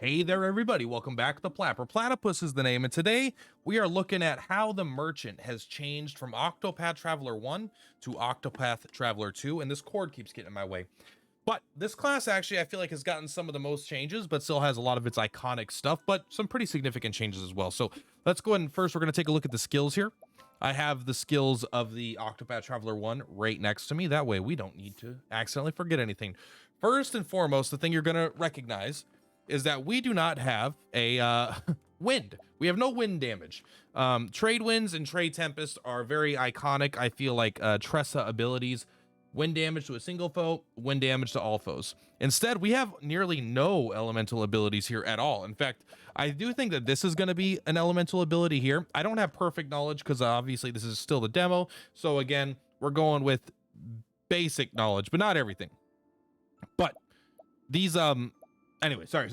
Hey there, everybody. Welcome back to the Purplatypus is the name, and today we are looking at how the merchant has changed from Octopath Traveler 1 to Octopath Traveler 2, and this cord keeps getting in my way. But this class actually, I feel like, has gotten some of the most changes, but still has a lot of its iconic stuff, but some pretty significant changes as well. So let's go ahead and first we're going to take a look at the skills here. I have the skills of the Octopath Traveler 1 right next to me. That way we don't need to accidentally forget anything. First and foremost, the thing you're going to recognize is that we do not have a wind. We have no wind damage. Trade winds and trade tempest are very iconic. I feel like Tressa abilities. Wind damage to a single foe, wind damage to all foes. Instead, we have nearly no elemental abilities here at all. In fact, I do think that this is going to be an elemental ability here. I don't have perfect knowledge because obviously this is still the demo. So again, we're going with basic knowledge, but not everything. But these anyway, sorry.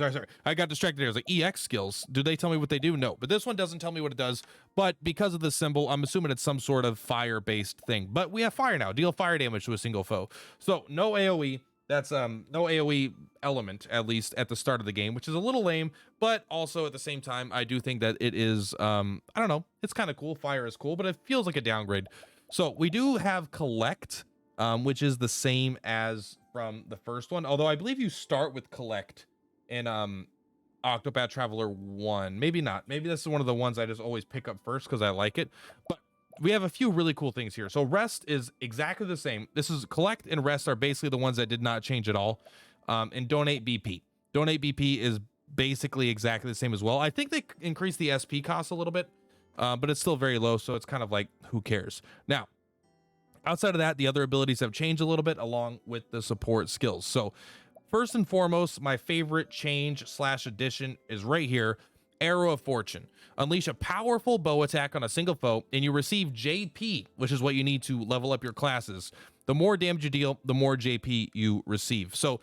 I got distracted here. I was like, EX skills. Do they tell me what they do? No, but this one doesn't tell me what it does. But because of the symbol, I'm assuming it's some sort of fire-based thing. But we have fire now. Deal fire damage to a single foe. So no AoE. That's no AoE element, at least at the start of the game, which is a little lame. But also at the same time, I do think that it is, I don't know. It's kind of cool. Fire is cool, but it feels like a downgrade. So we do have collect, which is the same as from the first one. Although I believe you start with collect in Octopath Traveler 1. Maybe not. Maybe this is one of the ones I just always pick up first because I like it. But we have a few really cool things here. So rest is exactly the same. This is collect and rest are basically the ones that did not change at all. And donate BP. Donate BP is basically exactly the same as well. I think they increased the SP cost a little bit, but it's still very low. So it's kind of like, who cares? Now, outside of that, the other abilities have changed a little bit along with the support skills. So first and foremost, my favorite change / addition is right here. Arrow of Fortune. Unleash a powerful bow attack on a single foe, and you receive JP, which is what you need to level up your classes. The more damage you deal, the more JP you receive. So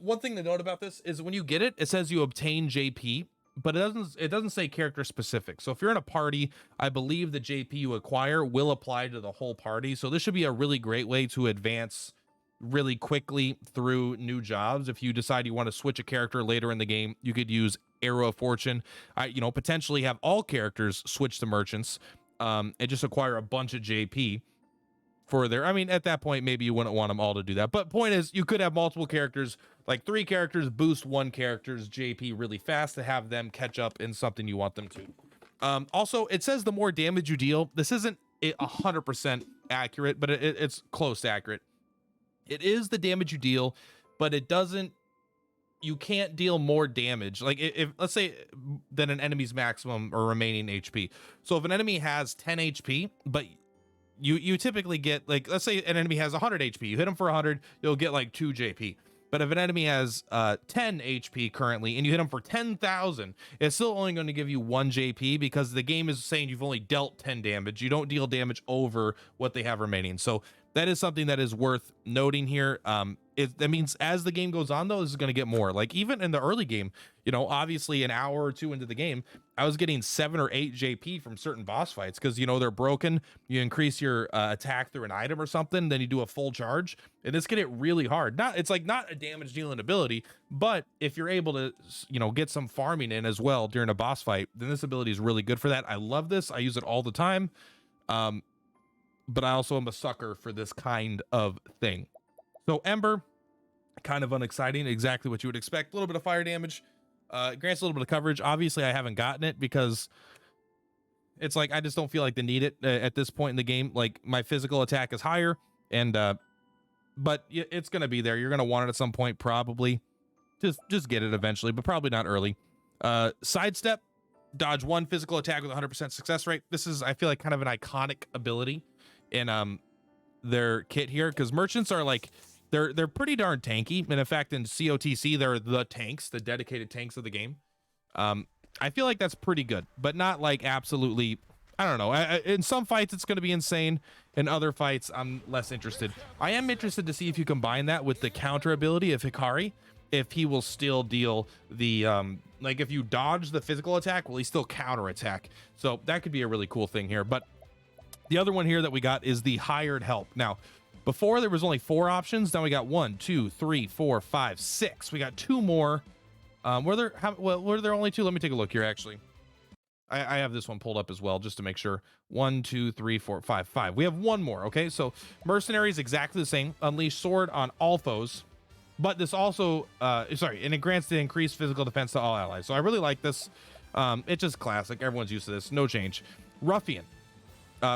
one thing to note about this is when you get it, it says you obtain JP, but it doesn't say character specific. So if you're in a party, I believe the JP you acquire will apply to the whole party. So this should be a really great way to advance really quickly through new jobs. If you decide you want to switch a character later in the game, you could use Arrow of Fortune. Potentially have all characters switch to merchants, and just acquire a bunch of JP for their, I mean, at that point, maybe you wouldn't want them all to do that. But point is, you could have multiple characters, like 3 characters, boost 1 character's JP really fast to have them catch up in something you want them to. Also, it says the more damage you deal. This isn't 100% accurate, but it's close to accurate. It is the damage you deal, but it doesn't, you can't deal more damage. Like if let's say than an enemy's maximum or remaining HP. So if an enemy has 10 HP, but you typically get, like, let's say an enemy has 100 HP, you hit them for 100, you'll get like 2 JP. But if an enemy has 10 HP currently and you hit them for 10,000, it's still only going to give you 1 JP because the game is saying you've only dealt 10 damage. You don't deal damage over what they have remaining. So that is something that is worth noting here. That means as the game goes on, though, this is going to get more. Like even in the early game, obviously an hour or 2 into the game, I was getting 7 or 8 JP from certain boss fights because, they're broken. You increase your attack through an item or something, then you do a full charge, and this can hit really hard. It's not a damage dealing ability, but if you're able to, get some farming in as well during a boss fight, then this ability is really good for that. I love this. I use it all the time. But I also am a sucker for this kind of thing. So Ember, kind of unexciting, exactly what you would expect. A little bit of fire damage, grants a little bit of coverage. Obviously, I haven't gotten it because it's like I just don't feel like they need it at this point in the game. Like my physical attack is higher, and but it's gonna be there. You're gonna want it at some point, probably. Just get it eventually, but probably not early. Sidestep, dodge 1 physical attack with 100% success rate. This is, I feel like, kind of an iconic ability in their kit here, because merchants are like, they're pretty darn tanky, and in fact in COTC they're the tanks, the dedicated tanks of the game. I feel like that's pretty good, but not like absolutely, I don't know. In some fights it's going to be insane, in other fights I'm less interested. I am interested to see if you combine that with the counter ability of Hikari, if he will still deal the like if you dodge the physical attack, will he still counter attack? So that could be a really cool thing here. But the other one here that we got is the hired help. Now, before there was only 4 options. Now we got 1, 2, 3, 4, 5, 6. We got 2 more Were there only two? Let me take a look here. Actually, I have this one pulled up as well just to make sure. 1, 2, 3, 4, 5, 5. We have one more. Okay, so mercenary is exactly the same. Unleash sword on all foes, but this also and it grants the increased physical defense to all allies. So I really like this. It's just classic. Everyone's used to this. No change. Ruffian,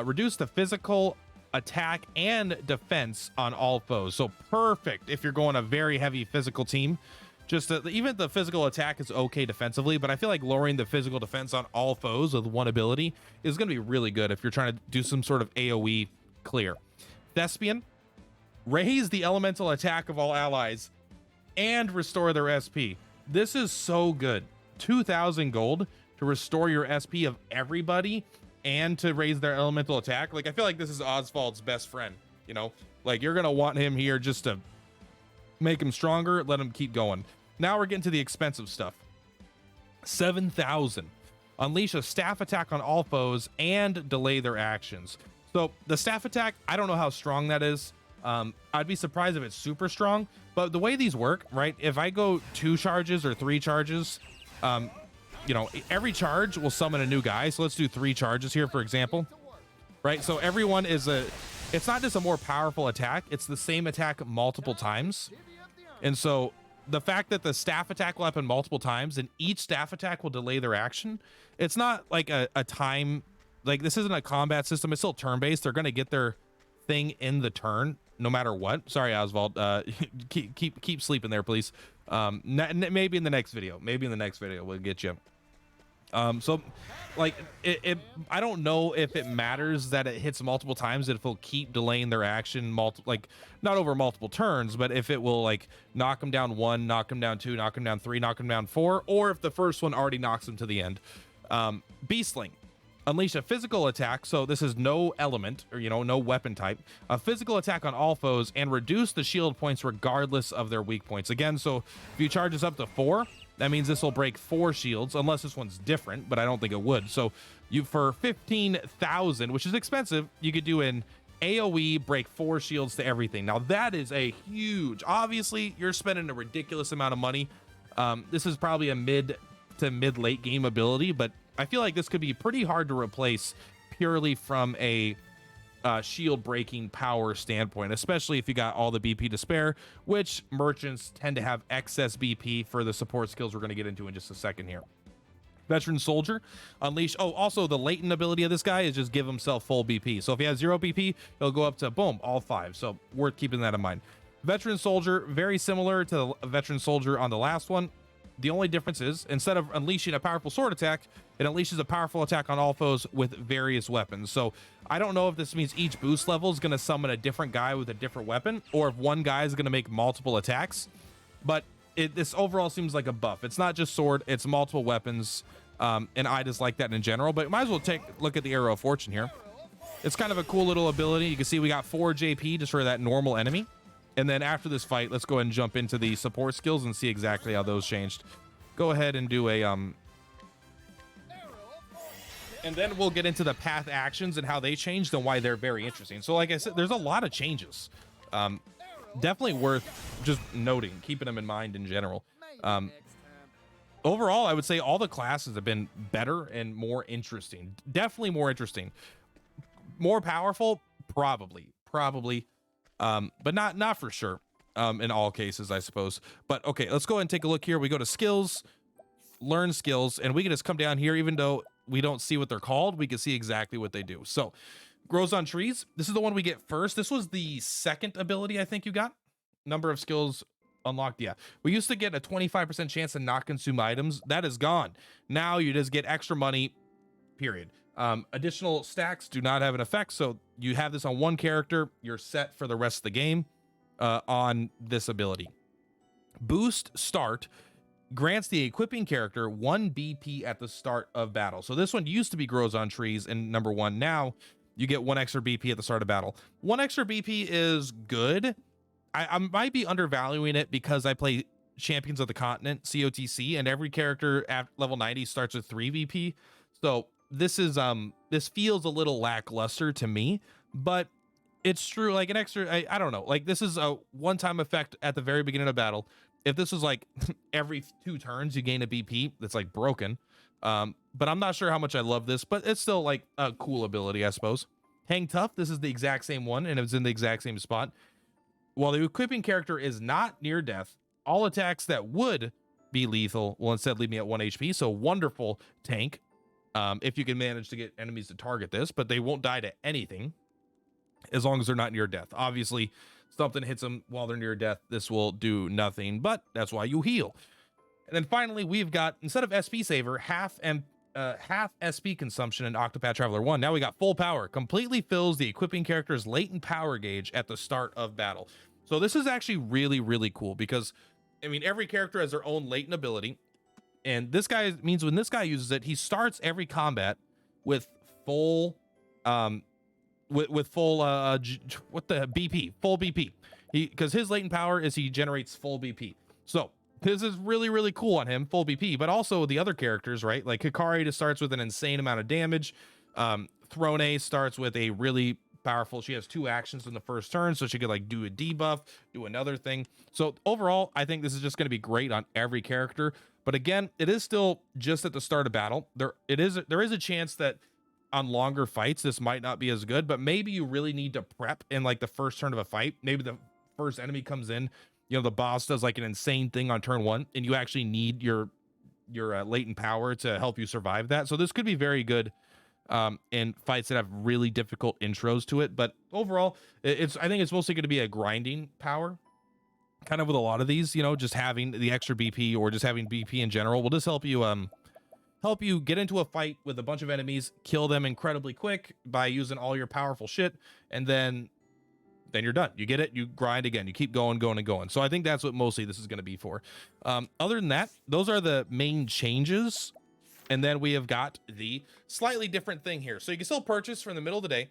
reduce the physical attack and defense on all foes. So perfect if you're going a very heavy physical team. Even the physical attack is okay defensively, but I feel like lowering the physical defense on all foes with one ability is going to be really good if you're trying to do some sort of AoE clear. Thespian, raise the elemental attack of all allies and restore their SP. This is so good. 2,000 gold to restore your SP of everybody and to raise their elemental attack. Like, I feel like this is Oswald's best friend, you know? Like, you're going to want him here just to make him stronger, let him keep going. Now we're getting to the expensive stuff. 7,000. Unleash a staff attack on all foes and delay their actions. So the staff attack, I don't know how strong that is. I'd be surprised if it's super strong, but the way these work, right? If I go 2 charges or 3 charges, you know, every charge will summon a new guy. So let's do 3 charges here, for example, right? So everyone is it's not just a more powerful attack. It's the same attack multiple times. And so the fact that the staff attack will happen multiple times and each staff attack will delay their action, it's not like a time, like this isn't a combat system. It's still turn-based. They're going to get their thing in the turn no matter what. Sorry, Oswald. Keep sleeping there, please. Maybe in the next video. Maybe in the next video we'll get you. So like I don't know if it matters that it hits multiple times, if it'll keep delaying their action like not over multiple turns, but if it will like knock them down 1, knock them down 2, knock them down 3, knock them down 4, or if the first one already knocks them to the end. Beastling, unleash a physical attack. So this is no element or, you know, no weapon type, a physical attack on all foes and reduce the shield points regardless of their weak points. Again, so if you charge this up to 4, that means this will break 4 shields, unless this one's different, but I don't think it would. So you, for 15,000, which is expensive, you could do an AoE, break 4 shields to everything. Now that is a huge, obviously you're spending a ridiculous amount of money. This is probably a mid to mid-late game ability, but I feel like this could be pretty hard to replace purely from a shield breaking power standpoint, especially if you got all the BP to spare, which merchants tend to have excess BP for the support skills we're going to get into in just a second here. Veteran soldier, unleash. Oh, also the latent ability of this guy is just give himself full BP. So if he has 0 BP, he'll go up to boom, all 5. So worth keeping that in mind. Veteran soldier, very similar to the veteran soldier on the last one. The only difference is instead of unleashing a powerful sword attack, it unleashes a powerful attack on all foes with various weapons. So I don't know if this means each boost level is going to summon a different guy with a different weapon, or if one guy is going to make multiple attacks. But this overall seems like a buff. It's not just sword, it's multiple weapons. And I just like that in general, but might as well take a look at the Arrow of Fortune here. It's kind of a cool little ability. You can see we got 4 JP just for that normal enemy. And then after this fight, let's go ahead and jump into the support skills and see exactly how those changed. Go ahead and do a and then we'll get into the path actions and how they changed and why they're very interesting. So like I said, there's a lot of changes. Definitely worth just noting, keeping them in mind in general. Overall, I would say all the classes have been better and more interesting. Definitely more interesting. More powerful, probably. But not for sure. In all cases, I suppose. But okay, let's go ahead and take a look here. We go to skills, learn skills, and we can just come down here. Even though we don't see what they're called, we can see exactly what they do. So grows on trees. This is the one we get first. This was the second ability I think you got. Number of skills unlocked. Yeah, we used to get a 25% chance to not consume items. That is gone. Now you just get extra money, period. Additional stacks do not have an effect. So you have this on one character, you're set for the rest of the game. On this ability. Boost start grants the equipping character 1 BP at the start of battle. So this one used to be grows on trees in number 1. Now you get 1 extra BP at the start of battle. 1 extra BP is good. I might be undervaluing it because I play Champions of the Continent, COTC, and every character at level 90 starts with 3 BP. So this is this feels a little lackluster to me, but it's true. Like an extra, I don't know, like this is a one-time effect at the very beginning of battle. If this was like every 2 turns you gain a BP, that's like broken. But I'm not sure how much I love this, but it's still like a cool ability, I suppose. Hang Tough, this is the exact same one, and it's in the exact same spot. While the equipping character is not near death, all attacks that would be lethal will instead leave me at 1 HP. So wonderful tank, if you can manage to get enemies to target this, but they won't die to anything as long as they're not near death. Obviously, something hits them while they're near death, this will do nothing, but that's why you heal. And then finally, we've got, instead of SP Saver, half SP consumption in Octopath Traveler 1. Now we got full power. Completely fills the equipping character's latent power gauge at the start of battle. So this is actually really, really cool because, I mean, every character has their own latent ability. And this guy means when this guy uses it, he starts every combat with full, with full, what the BP, full BP. Because his latent power is he generates full BP. So this is really, really cool on him, full BP, but also the other characters, right? Like Hikari just starts with an insane amount of damage. Throne starts with a really powerful, she has 2 actions in the first turn, so she could like do a debuff, do another thing. So overall, I think this is just going to be great on every character. But again, it is still just at the start of battle. There is a chance that on longer fights, this might not be as good, but maybe you really need to prep in like the first turn of a fight. Maybe the first enemy comes in, you know, the boss does like an insane thing on turn 1, and you actually need your latent power to help you survive that. So this could be very good in fights that have really difficult intros to it. But overall, I think it's mostly going to be a grinding power, kind of with a lot of these, you know, just having the extra BP or just having BP in general will just help you get into a fight with a bunch of enemies, kill them incredibly quick by using all your powerful shit, and then you're done. You get it, you grind again, you keep going. So I think that's what mostly this is going to be for. Other than that, those are the main changes. And then we have got the slightly different thing here. So you can still purchase from the middle of the day.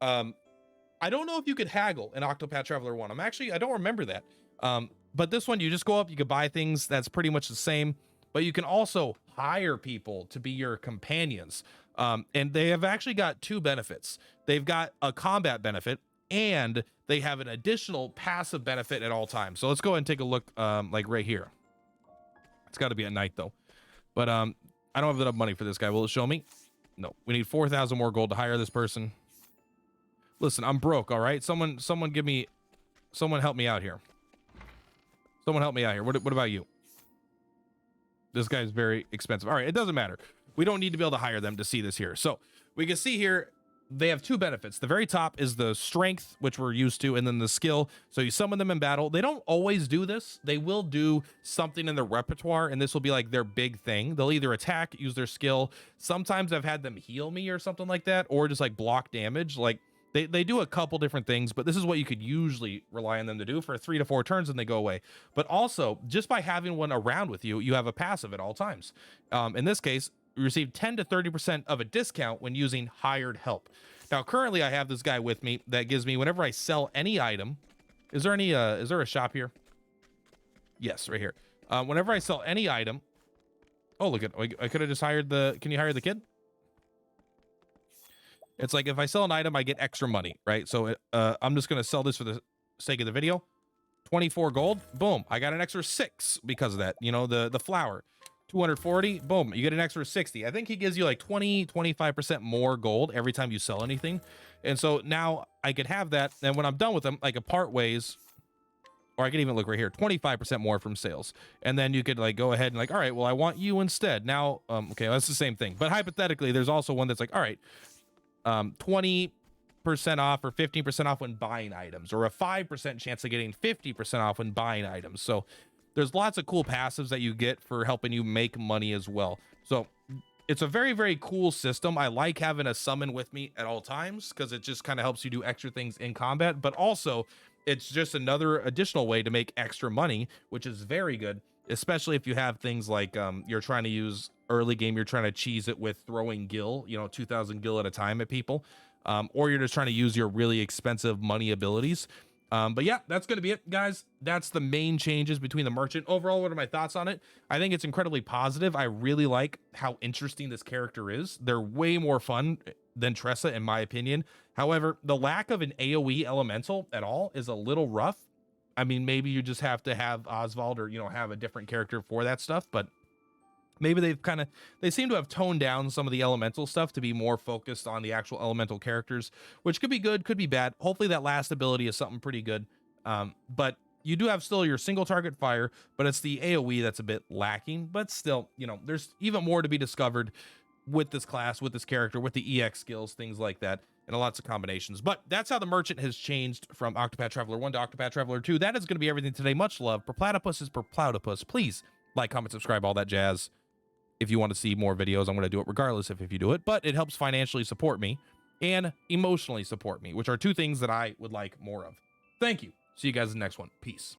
I don't know if you could haggle in Octopath Traveler 1. I don't remember that. But this one, you just go up, you could buy things that's pretty much the same, but you can also hire people to be your companions. And they have actually got 2 benefits. They've got a combat benefit, and they have an additional passive benefit at all times. So let's go ahead and take a look, like right here. It's got to be at night though. But I don't have enough money for this guy. Will it show me? No. We need 4,000 more gold to hire this person. Listen, I'm broke, all right? Someone help me out here. Someone help me out here. What about you? This guy's very expensive. All right, it doesn't matter. We don't need to be able to hire them to see this here. So we can see here, they have 2 benefits. The very top is the strength, which we're used to, and then the skill. So you summon them in battle. They don't always do this. They will do something in their repertoire, and this will be like their big thing. They'll either attack, use their skill. Sometimes I've had them heal me or something like that, or just like block damage. Like they do a couple different things, but this is what you could usually rely on them to do for 3 to 4 turns, and they go away. But also, just by having one around with you, you have a passive at all times. In this case, you receive 10 to 30% of a discount when using hired help. Now, currently I have this guy with me that gives me, whenever I sell any item, is there a shop here? Yes, right here. Whenever I sell any item, oh, look at, I could have just hired can you hire the kid? It's like, if I sell an item, I get extra money, right? So I'm just going to sell this for the sake of the video. 24 gold, boom. I got an extra 6 because of that. You know, the flour. 240, boom, you get an extra 60. I think he gives you like 25% more gold every time you sell anything. And so now I could have that, and when I'm done with them, I could part ways, or I could even look right here, 25% more from sales. And then you could like go ahead and like, all right, well, I want you instead. Now, okay, well, that's the same thing. But hypothetically, there's also one that's like, all right, 20% off or 15% off when buying items, or a 5% chance of getting 50% off when buying items. So there's lots of cool passives that you get for helping you make money as well. So it's a very, very cool system. I like having a summon with me at all times because it just kind of helps you do extra things in combat, but also it's just another additional way to make extra money, which is very good, especially if you have things like you're trying to use early game, you're trying to cheese it with throwing gil, you know, 2,000 gil at a time at people, or you're just trying to use your really expensive money abilities. But yeah, that's going to be it, guys. That's the main changes between the merchant. Overall, what are my thoughts on it? I think it's incredibly positive. I really like how interesting this character is. They're way more fun than Tressa, in my opinion. However, the lack of an AoE elemental at all is a little rough. I mean, maybe you just have to have Oswald or, you know, have a different character for that stuff, but maybe they seem to have toned down some of the elemental stuff to be more focused on the actual elemental characters, which could be good, could be bad. Hopefully that last ability is something pretty good. But you do have still your single target fire, but it's the AoE that's a bit lacking. But still, you know, there's even more to be discovered with this class, with this character, with the EX skills, things like that, and lots of combinations. But that's how the merchant has changed from Octopath Traveler 1 to Octopath Traveler 2. That is going to be everything today. Much love. Purplatypus is Purplatypus. Please like, comment, subscribe, all that jazz. If you want to see more videos, I'm going to do it regardless if you do it, but it helps financially support me and emotionally support me, which are two things that I would like more of. Thank you. See you guys in the next one. Peace.